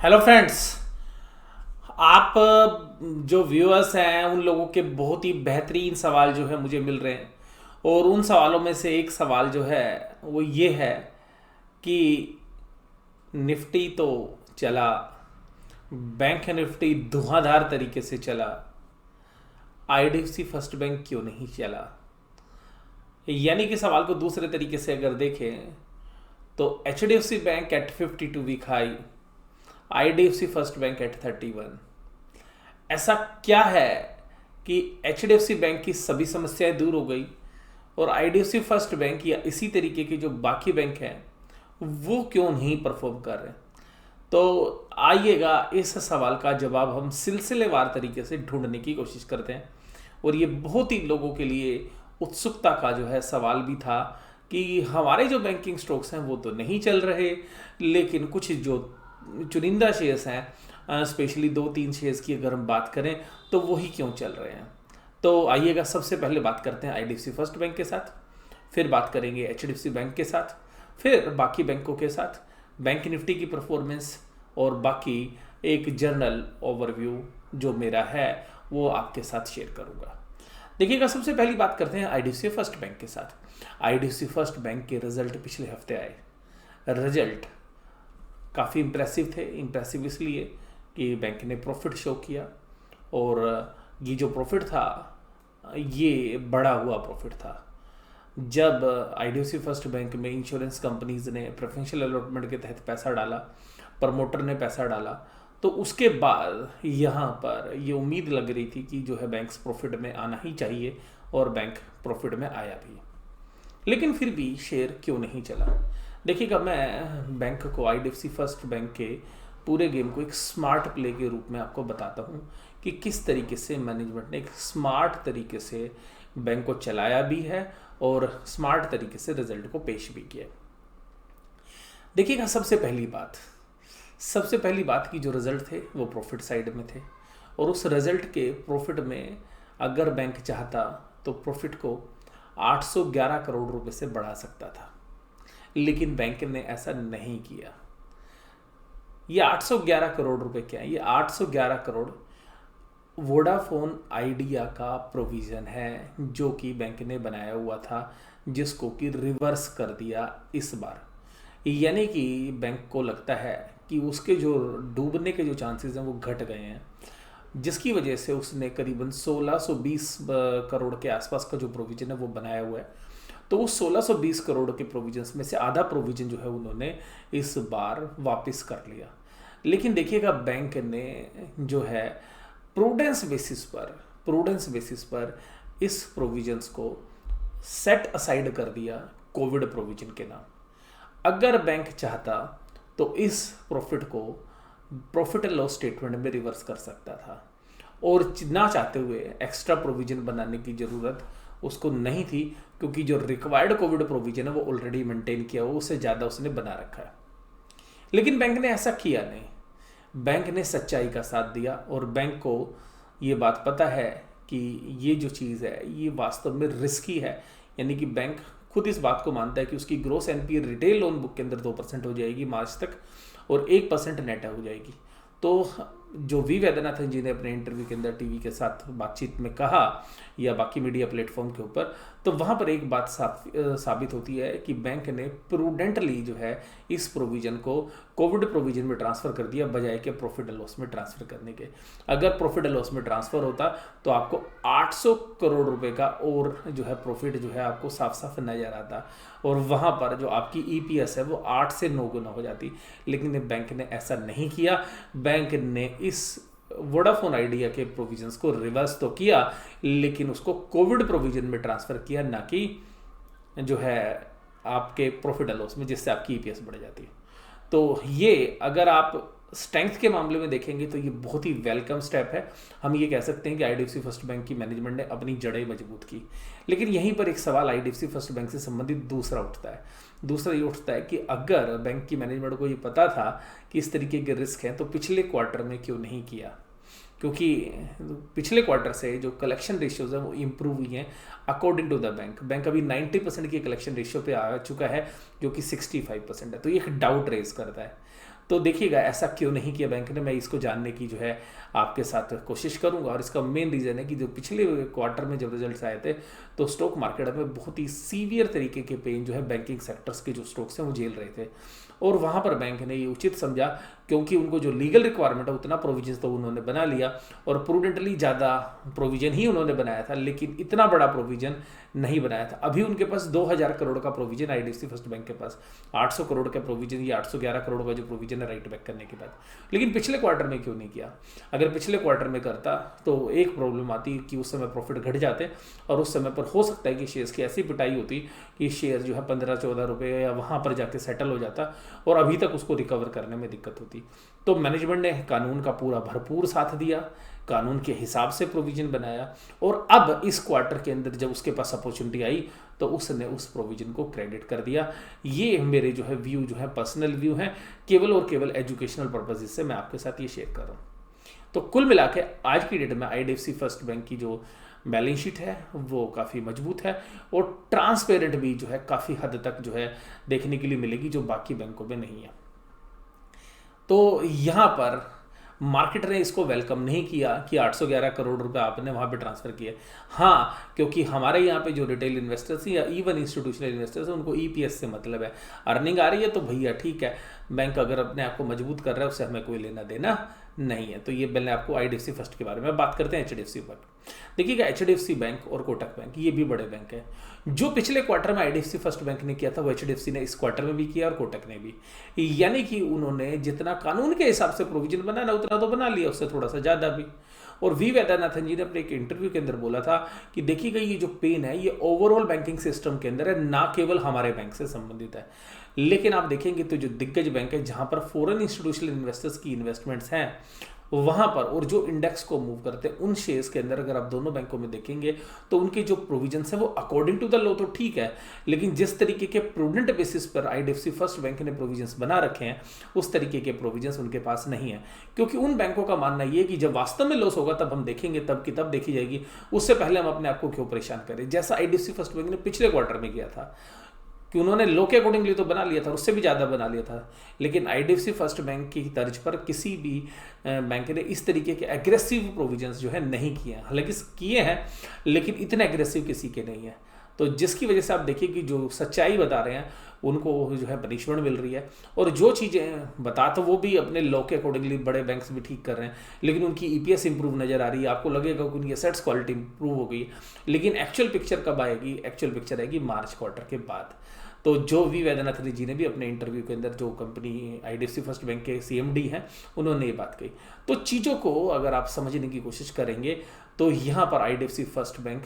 Hello friends. आप जो viewers हैं उन लोगों के बहुत ही बेहतरीन सवाल जो है मुझे मिल रहे हैं। और उन सवालों में से एक सवाल जो है वो ये है कि निफ्टी तो चला, बैंक निफ्टी धुआंधार तरीके से चला, आईडीएफसी फर्स्ट बैंक क्यों नहीं चला। यानी कि सवाल को दूसरे तरीके से अगर देखें तो H D F C bank at 52 week high, IDFC first bank at 31। ऐसा क्या है कि H D F C bank की सभी समस्याएं दूर हो गई और I D F C first bank या इसी तरीके के जो बाकी बैंक हैं वो क्यों नहीं परफॉर्म कर रहे। तो आइएगा इस सवाल का जवाब हम सिलसिलेवार तरीके से ढूंढने की कोशिश करते हैं। और ये बहुत ही लोगों के लिए उत्सुकता का जो है सवाल भी था कि हमारे जो बैंकिंग स्टॉक्स हैं वो तो नहीं चल रहे, लेकिन कुछ जो चुनिंदा शेयर्स हैं, स्पेशली 2-3 शेयर्स की अगर हम बात करें तो वही क्यों चल रहे हैं। तो आइएगा सबसे पहले बात करते हैं आईडीएफसी फर्स्ट बैंक के साथ, फिर बात करेंगे एचडीएफसी बैंक के साथ, फिर बाकी बैंकों के साथ, बैंक निफ्टी की परफॉर्मेंस और बाकी एक जनरल ओवरव्यू जो मेरा है वो आपके साथ शेयर करूंगा। देखिएगा सबसे पहली बात करते हैं आईडीएफसी फर्स्ट बैंक के साथ। आईडीएफसी फर्स्ट बैंक के रिजल्ट पिछले हफ्ते आए। रिजल्ट काफ़ी इम्प्रेसिव थे। इम्प्रेसिव इसलिए कि बैंक ने प्रॉफिट शो किया और ये जो प्रॉफिट था ये बड़ा हुआ प्रॉफिट था। जब आईडीएफसी फर्स्ट बैंक में इंश्योरेंस कंपनीज ने प्रेफरेंशियल अलॉटमेंट के तहत पैसा डाला, प्रमोटर ने पैसा डाला, तो उसके बाद यहाँ पर ये उम्मीद लग रही थी कि जो है बैंक्स प्रॉफिट में आना ही चाहिए और बैंक प्रॉफिट में आया भी। लेकिन फिर भी शेयर क्यों नहीं चला। देखिएगा मैं बैंक को आईडीएफसी फर्स्ट बैंक के पूरे गेम को एक स्मार्ट प्ले के रूप में आपको बताता हूँ कि किस तरीके से मैनेजमेंट ने एक स्मार्ट तरीके से बैंक को चलाया भी है और स्मार्ट तरीके से रिजल्ट को पेश भी किया। देखिएगा सबसे पहली बात कि जो रिजल्ट थे वो प्रॉफिट साइड में थे और उस रिजल्ट के प्रॉफिट में अगर बैंक चाहता तो प्रॉफिट को 811 करोड़ रुपए से बढ़ा सकता था, लेकिन बैंक ने ऐसा नहीं किया। ये 811 करोड़ रुपए क्या है? ये 811 करोड़ वोडाफोन आइडिया का प्रोविजन है जो कि बैंक ने बनाया हुआ था, जिसको कि रिवर्स कर दिया इस बार। यानी कि बैंक को लगता है कि उसके जो डूबने के जो चांसेस हैं वो घट गए हैं, जिसकी वजह से उसने करीबन 1620 करोड़ के आसपास का जो प्रोविजन है वो बनाया हुआ है। तो उस 1620 करोड़ के प्रोविजंस में से आधा प्रोविजन जो है उन्होंने इस बार वापस कर लिया। लेकिन देखिएगा बैंक ने जो है प्रूडेंस बेसिस पर इस प्रोविजंस को सेट असाइड कर दिया कोविड प्रोविजन के नाम। अगर बैंक चाहता तो इस प्रॉफिट को प्रॉफिट एंड लॉस स्टेटमेंट में रिवर्स कर सकता था और ना चाहते हुए एक्स्ट्रा प्रोविजन बनाने की ज़रूरत उसको नहीं थी, क्योंकि जो रिक्वायर्ड कोविड प्रोविजन है वो ऑलरेडी मेंटेन किया हुआ, उससे ज़्यादा उसने बना रखा है। लेकिन बैंक ने ऐसा किया नहीं। बैंक ने सच्चाई का साथ दिया और बैंक को ये बात पता है कि ये जो चीज़ है ये वास्तव में रिस्की है। यानी कि बैंक खुद इस बात को मानता है कि उसकी gross NPA retail loan book के अंदर 2% हो जाएगी मार्च तक और 1% नेट हो जाएगी। तो जो वी वैद्यनाथन जी ने अपने इंटरव्यू के अंदर टीवी के साथ बातचीत में कहा या बाकी मीडिया प्लेटफॉर्म के ऊपर, तो वहाँ पर एक बात साबित होती है कि बैंक ने प्रूडेंटली जो है इस प्रोविजन को कोविड प्रोविजन में ट्रांसफ़र कर दिया बजाय के प्रॉफिट एंड लॉस में ट्रांसफ़र करने के। अगर प्रॉफिट एंड लॉस में ट्रांसफ़र होता तो आपको 800 करोड़ रुपए का और जो है प्रॉफिट जो है आपको साफ साफ नज़र आता और वहाँ पर जो आपकी ईपीएस है वो 8 से 9 गुना हो जाती। लेकिन बैंक ने ऐसा नहीं किया। बैंक ने इस वोडाफोन आइडिया के प्रोविजंस को रिवर्स तो किया, लेकिन उसको कोविड प्रोविजन में ट्रांसफ़र किया, ना कि जो है आपके प्रॉफिट एंड लॉस में, जिससे आपकी ईपीएस बढ़ जाती है। तो ये अगर आप स्ट्रेंथ के मामले में देखेंगे तो ये बहुत ही वेलकम स्टेप है। हम ये कह सकते हैं कि आईडीएफसी फर्स्ट बैंक की मैनेजमेंट ने अपनी जड़ें मजबूत की। लेकिन यहीं पर एक सवाल आईडीएफसी फर्स्ट बैंक से संबंधित दूसरा ये उठता है कि अगर बैंक की मैनेजमेंट को ये पता था कि इस तरीके के रिस्क हैं तो पिछले क्वार्टर में क्यों नहीं किया। क्योंकि पिछले क्वार्टर से जो कलेक्शन रेशियोज हैं वो इम्प्रूव हुई हैं अकॉर्डिंग टू द बैंक अभी 90% की कलेक्शन रेशियो पे आ चुका है जो कि 65% है। तो ये एक डाउट रेज करता है। तो देखिएगा ऐसा क्यों नहीं किया बैंक ने, मैं इसको जानने की जो है आपके साथ कोशिश करूंगा। और इसका मेन रीज़न है कि जो पिछले क्वार्टर में जब रिजल्ट्स आए थे तो स्टॉक मार्केट में बहुत ही सीवियर तरीके के पेन जो है बैंकिंग सेक्टर्स के जो स्टॉक्स हैं वो झेल रहे थे। और वहाँ पर बैंक ने ये उचित समझा, क्योंकि उनको जो लीगल रिक्वायरमेंट है उतना प्रोविजन तो उन्होंने बना लिया और प्रूडेंटली ज़्यादा प्रोविजन ही उन्होंने बनाया था, लेकिन इतना बड़ा प्रोविजन नहीं बनाया था। अभी उनके पास 2000 करोड़ का प्रोविजन, आईडीएफसी फर्स्ट बैंक के पास 800 करोड़ का प्रोविजन, या 811 करोड़ का जो प्रोविजन है राइट बैक करने के बाद। लेकिन पिछले क्वार्टर में क्यों नहीं किया? अगर पिछले क्वार्टर में करता तो एक प्रॉब्लम आती कि उस समय प्रॉफिट घट जाते और उस समय पर हो सकता है कि शेयर्स की ऐसी पिटाई होती कि शेयर जो है 15-14 रुपये या वहाँ पर जाके सेटल हो जाता और अभी तक उसको रिकवर करने में दिक्कत होती। तो मैनेजमेंट ने कानून का पूरा भरपूर साथ दिया, कानून के हिसाब से प्रोविजन बनाया, और अब इस क्वार्टर के अंदर जब उसके पास अपॉर्चुनिटी आई तो उसने उस प्रोविजन को क्रेडिट कर दिया। ये मेरे जो है व्यू जो है पर्सनल व्यू है, केवल और केवल एजुकेशनल पर्पज से मैं आपके साथ ये शेयर कर रहा हूँ। तो कुल मिला के आज की डेट में आईडीएफसी फर्स्ट बैंक की जो बैलेंस शीट है वो काफ़ी मजबूत है और ट्रांसपेरेंट भी जो है काफ़ी हद तक जो है देखने के लिए मिलेगी, जो बाकी बैंकों में नहीं है। तो यहाँ पर मार्केट ने इसको वेलकम नहीं किया कि 811 करोड़ रुपए आपने वहाँ पे ट्रांसफ़र किए। हाँ, क्योंकि हमारे यहाँ पे जो रिटेल इन्वेस्टर्स या इवन इंस्टीट्यूशनल इन्वेस्टर्स हैं उनको ईपीएस से मतलब है, अर्निंग आ रही है तो भैया ठीक है, बैंक अगर अपने आप को मजबूत कर रहा है उससे हमें कोई लेना देना नहीं है। तो ये मैंने आपको आईडीएफसी फर्स्ट के बारे में बात करते हैं। एचडीएफसी बैंक देखिएगा, एचडीएफसी बैंक और कोटक बैंक ये भी बड़े बैंक हैं। जो पिछले क्वार्टर में आईडीएफसी फर्स्ट बैंक ने किया था वो एचडीएफसी ने इस क्वार्टर में भी किया और कोटक ने भी, यानी कि उन्होंने जितना कानून के हिसाब से प्रोविजन बनाना उतना तो बना लिया, उससे थोड़ा सा ज़्यादा भी। और वी वैद्यनाथन जी ने अपने एक इंटरव्यू के अंदर बोला था कि देखिएगा ये जो पेन है ये ओवरऑल बैंकिंग सिस्टम के अंदर है, ना केवल हमारे बैंक से संबंधित है। लेकिन आप देखेंगे तो जो दिग्गज बैंक है जहां पर फॉरेन इंस्टीट्यूशनल इन्वेस्टर्स की इन्वेस्टमेंट्स हैं वहां पर, और जो इंडेक्स को मूव करते हैं उन शेयर्स के अंदर अगर आप दोनों बैंकों में देखेंगे तो उनके जो प्रोविजंस है वो अकॉर्डिंग टू द लॉ तो ठीक है, लेकिन जिस तरीके के प्रूडेंट बेसिस पर आईडीएफसी फर्स्ट बैंक ने प्रोविजंस बना रखे हैं उस तरीके के प्रोविजंस उनके पास नहीं है। क्योंकि उन बैंकों का मानना ये है कि जब वास्तव में लॉस होगा तब हम देखेंगे, तब की तब देखी जाएगी, उससे पहले हम अपने आप को क्यों परेशान करें, जैसा आईडीएफसी फर्स्ट बैंक ने पिछले क्वार्टर में किया था कि उन्होंने लो के अकॉर्डिंगली तो बना लिया था, उससे भी ज़्यादा बना लिया था। लेकिन आईडीएफसी फर्स्ट बैंक की तर्ज पर किसी भी बैंक ने इस तरीके के एग्रेसिव प्रोविजंस जो है नहीं किए हैं, हालांकि किए हैं लेकिन इतने एग्रेसिव किसी के नहीं है। तो जिसकी वजह से आप देखिए कि जो सच्चाई बता रहे हैं उनको जो है पनिशमेंट मिल रही है, और जो चीज़ें बता तो वो भी अपने लॉ के अकॉर्डिंगली बड़े बैंक्स भी ठीक कर रहे हैं, लेकिन उनकी ईपीएस इंप्रूव नज़र आ रही है, आपको लगेगा कि उनकी एसेट्स क्वालिटी इंप्रूव हो गई। लेकिन एक्चुअल पिक्चर कब आएगी? एक्चुअल पिक्चर आएगी मार्च क्वार्टर के बाद। तो जो वी वैद्यनाथन जी ने भी अपने इंटरव्यू के अंदर, जो कंपनी आईडीएफसी फर्स्ट बैंक के सीएमडी हैं, उन्होंने ये बात कही। तो चीज़ों को अगर आप समझने की कोशिश करेंगे तो यहाँ पर आईडीएफसी फर्स्ट बैंक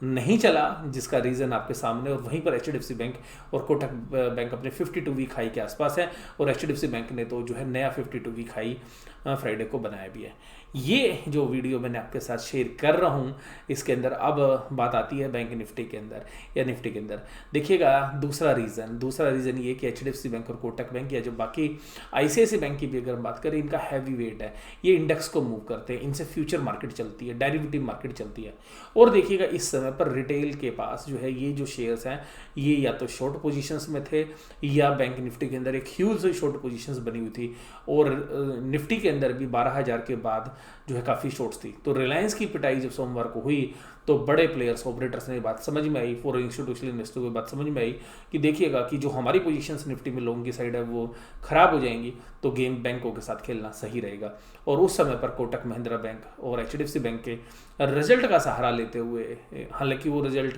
नहीं चला, जिसका रीज़न आपके सामने, और वहीं पर एचडीएफसी बैंक और कोटक बैंक अपने 52 वीक हाई के आसपास है, और एचडीएफसी बैंक ने तो जो है नया 52 वीक हाई फ्राइडे को बनाया भी है। ये जो वीडियो मैंने आपके साथ शेयर कर रहा हूँ इसके अंदर अब बात आती है बैंक निफ्टी के अंदर या निफ्टी के अंदर। देखिएगा दूसरा रीज़न ये कि एचडीएफसी बैंक और कोटक बैंक या जो बाकी आईसीआईसीआई बैंक की भी अगर हम बात करें, इनका हैवी वेट है, ये इंडेक्स को मूव करते हैं, इनसे फ्यूचर मार्केट चलती है, डेरिवेटिव मार्केट चलती है। और देखिएगा इस समय पर रिटेल के पास जो है ये जो शेयर्स हैं ये या तो शॉर्ट पोजीशंस में थे या बैंक निफ्टी के अंदर एक ह्यूज शॉर्ट पोजीशंस बनी हुई थी, और निफ्टी के अंदर भी 12,000 के बाद जो है काफ़ी शॉर्ट्स थी। तो रिलायंस की पिटाई जब सोमवार को हुई तो बड़े प्लेयर्स ऑपरेटर्स ने बात समझ में आई, फॉरेन इंस्टीट्यूशनल इन्वेस्टर को बात समझ में आई कि देखिएगा कि जो हमारी पोजीशंस निफ्टी में लोगों की साइड है वो खराब हो जाएंगी, तो गेम बैंकों के साथ खेलना सही रहेगा। और उस समय पर कोटक महिंद्रा बैंक और एचडीएफसी बैंक के रिजल्ट का सहारा लेते हुए, हालांकि वो रिजल्ट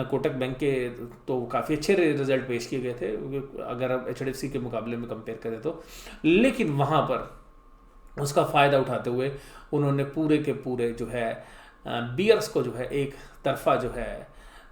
कोटक बैंक के तो काफ़ी अच्छे रिजल्ट पेश किए गए थे अगर आप एचडीएफसी के मुकाबले में कंपेयर करें तो, लेकिन वहाँ पर उसका फ़ायदा उठाते हुए उन्होंने पूरे के पूरे जो है बियर्स को जो है एक तरफा जो है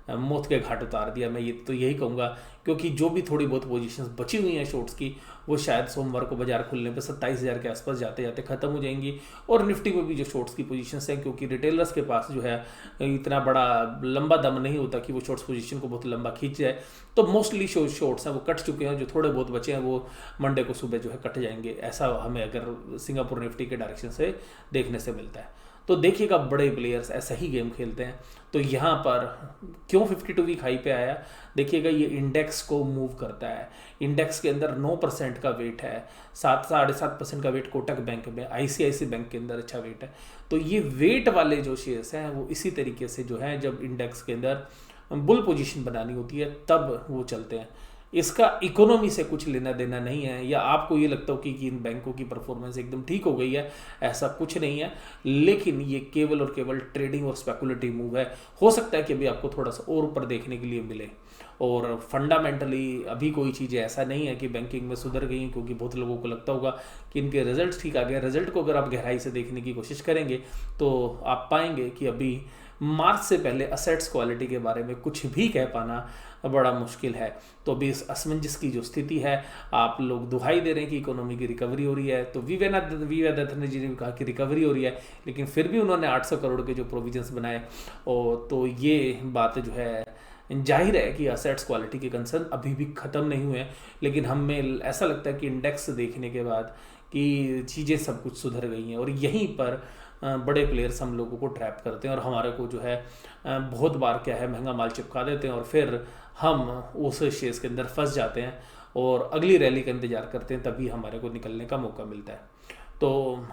मौत के घाट उतार दिया। मैं ये तो यही कहूँगा, क्योंकि जो भी थोड़ी बहुत पोजीशंस बची हुई हैं शॉर्ट्स की वो शायद सोमवार को बाजार खुलने पे 27,000 के आसपास जाते जाते ख़त्म हो जाएंगी। और निफ्टी में भी जो शॉर्ट्स की पोजीशंस हैं, क्योंकि रिटेलर्स के पास जो है इतना बड़ा लंबा दम नहीं होता कि वो शॉर्ट्स पोजीशन को बहुत लंबा खींच जाए, तो मोस्टली शॉर्ट्स हैं वो कट चुके हैं, जो थोड़े बहुत बचे हैं वो मंडे को सुबह जो है कट जाएंगे, ऐसा हमें अगर सिंगापुर निफ्टी के डायरेक्शन से देखने से मिलता है। तो देखिएगा बड़े प्लेयर्स ऐसा ही गेम खेलते हैं। तो यहाँ पर क्यों 52 वीक हाई पे आया, देखिएगा ये इंडेक्स को मूव करता है। इंडेक्स के अंदर 9% का वेट है, 7-7.5% का वेट कोटक बैंक में, आईसीआईसी बैंक के अंदर अच्छा वेट है। तो ये वेट वाले जो शेयर्स हैं वो इसी तरीके से जो है जब इंडेक्स के अंदर बुल पोजीशन बनानी होती है तब वो चलते हैं। इसका इकोनॉमी से कुछ लेना देना नहीं है, या आपको ये लगता हो कि इन बैंकों की परफॉर्मेंस एकदम ठीक हो गई है, ऐसा कुछ नहीं है। लेकिन ये केवल और केवल ट्रेडिंग और स्पेकुलेटिव मूव है। हो सकता है कि अभी आपको थोड़ा सा और ऊपर देखने के लिए मिले, और फंडामेंटली अभी कोई चीज़ें ऐसा नहीं है कि बैंकिंग में सुधर गई, क्योंकि बहुत लोगों को लगता होगा कि इनके रिजल्ट ठीक आ गए। रिजल्ट को अगर आप गहराई से देखने की कोशिश करेंगे तो आप पाएंगे कि अभी मार्च से पहले असेट्स क्वालिटी के बारे में कुछ भी कह पाना बड़ा मुश्किल है। तो अभी इस असमंजस की जो स्थिति है, आप लोग दुहाई दे रहे हैं कि इकोनॉमी की रिकवरी हो रही है, तो वी जी ने कहा कि रिकवरी हो रही है, लेकिन फिर भी उन्होंने 800 करोड़ के जो प्रोविजंस बनाए, और तो ये बात जो है जाहिर है कि असेट्स क्वालिटी के कंसर्न अभी भी ख़त्म नहीं हुए हैं। लेकिन हमें ऐसा लगता है कि इंडेक्स देखने के बाद कि चीज़ें सब कुछ सुधर गई हैं, और यहीं पर बड़े प्लेयर्स हम लोगों को ट्रैप करते हैं और हमारे को जो है बहुत बार क्या है महंगा माल चिपका देते हैं, और फिर हम उस शेयर्स के अंदर फंस जाते हैं और अगली रैली का इंतज़ार करते हैं, तभी हमारे को निकलने का मौका मिलता है। तो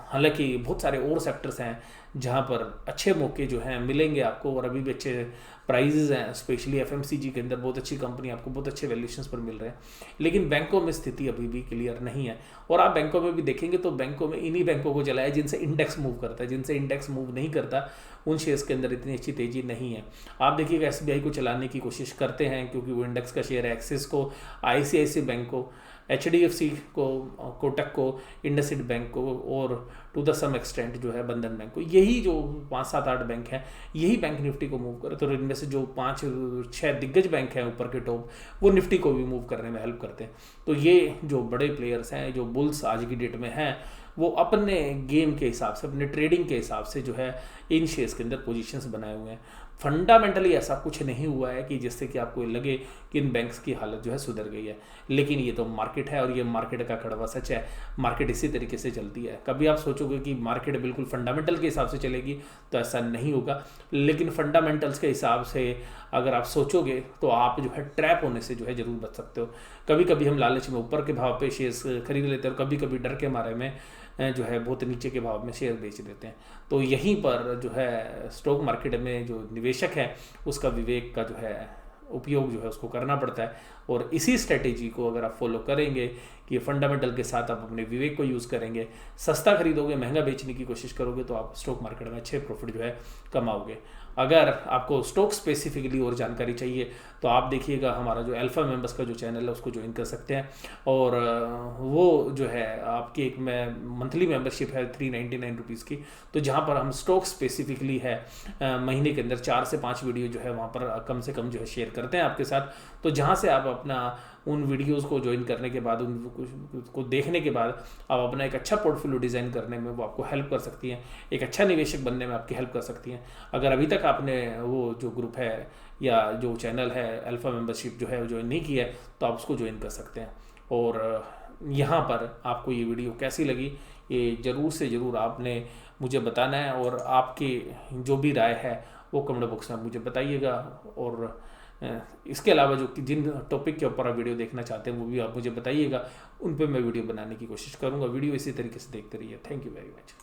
हालांकि बहुत सारे और सेक्टर्स हैं जहाँ पर अच्छे मौके जो हैं मिलेंगे आपको, और अभी भी अच्छे प्राइजेज हैं, स्पेशली एफएमसीजी के अंदर बहुत अच्छी कंपनी आपको बहुत अच्छे वैल्यूएशंस पर मिल रहे हैं। लेकिन बैंकों में स्थिति अभी भी क्लियर नहीं है, और आप बैंकों में भी देखेंगे तो बैंकों में इन्हीं बैंकों को चलाया जिनसे इंडेक्स मूव करता है। जिनसे इंडेक्स मूव नहीं करता उन शेयर्स के अंदर इतनी अच्छी तेजी नहीं है। आप देखिएगा एसबीआई को चलाने की कोशिश करते हैं क्योंकि वो इंडेक्स का शेयर है, एक्सिस को, आईसीआईसी बैंक को, एचडीएफसी को, कोटक को, इंडसइंड बैंक को, और टू द सम एक्सटेंट जो है बंधन बैंक को। यही जो 5-7-8 बैंक हैं यही बैंक निफ्टी को मूव करे। तो इनमें से जो 5-6 दिग्गज बैंक हैं ऊपर के टॉप, वो निफ्टी को भी मूव करने में हेल्प करते हैं। तो ये जो बड़े प्लेयर्स हैं, जो बुल्स आज की डेट में हैं, वो अपने गेम के हिसाब से, अपने ट्रेडिंग के हिसाब से जो है इन शेयर्स के अंदर पोजीशंस बनाए हुए हैं। फंडामेंटली ऐसा कुछ नहीं हुआ है कि जिससे कि आपको लगे कि इन बैंक्स की हालत जो है सुधर गई है। लेकिन ये तो मार्केट है, और ये मार्केट का कड़वा सच है। मार्केट इसी तरीके से चलती है। कभी आप सोचोगे कि मार्केट बिल्कुल फंडामेंटल के हिसाब से चलेगी, तो ऐसा नहीं होगा। लेकिन फंडामेंटल्स के हिसाब से अगर आप सोचोगे तो आप जो है ट्रैप होने से जो है ज़रूर बच सकते हो। कभी कभी हम लालच में ऊपर के भाव पे शेयर्स खरीद लेते हैं, और कभी कभी डर के मारे में जो है बहुत नीचे के भाव में शेयर बेच देते हैं। तो यहीं पर जो है स्टॉक मार्केट में जो निवेशक है उसका विवेक का जो है उपयोग जो है उसको करना पड़ता है, और इसी स्ट्रेटेजी को अगर आप फॉलो करेंगे कि फंडामेंटल के साथ आप अपने विवेक को यूज़ करेंगे, सस्ता खरीदोगे, महंगा बेचने की कोशिश करोगे, तो आप स्टॉक मार्केट में अच्छे प्रॉफिट जो है कमाओगे। अगर आपको स्टॉक स्पेसिफिकली और जानकारी चाहिए तो आप देखिएगा हमारा जो अल्फा मेंबर्स का जो चैनल है उसको ज्वाइन कर सकते हैं, और वो जो है आपकी एक मंथली मेंबरशिप है 399 रुपीज़ की, तो जहाँ पर हम स्टॉक स्पेसिफिकली है महीने के अंदर 4 से 5 वीडियो जो है वहाँ पर कम से कम जो है शेयर करते हैं आपके साथ। तो जहाँ से आप अपना उन वीडियोस को ज्वाइन करने के बाद, उनको देखने के बाद आप अपना एक अच्छा पोर्टफोलियो डिज़ाइन करने में वो आपको हेल्प कर सकती हैं, एक अच्छा निवेशक बनने में आपकी हेल्प कर सकती हैं। अगर अभी तक आपने वो जो ग्रुप है या जो चैनल है अल्फा मेंबरशिप जो है वो ज्वाइन नहीं किया है, तो आप उसको ज्वाइन कर सकते हैं। और यहाँ पर आपको ये वीडियो कैसी लगी ये ज़रूर से ज़रूर आपने मुझे बताना है, और आपकी जो भी राय है वो कमेंट बॉक्स में मुझे बताइएगा। और इसके अलावा जो कि जिन टॉपिक के ऊपर आप वीडियो देखना चाहते हैं वो भी आप मुझे बताइएगा, उन पे मैं वीडियो बनाने की कोशिश करूँगा। वीडियो इसी तरीके से देखते रहिए। Thank you very much.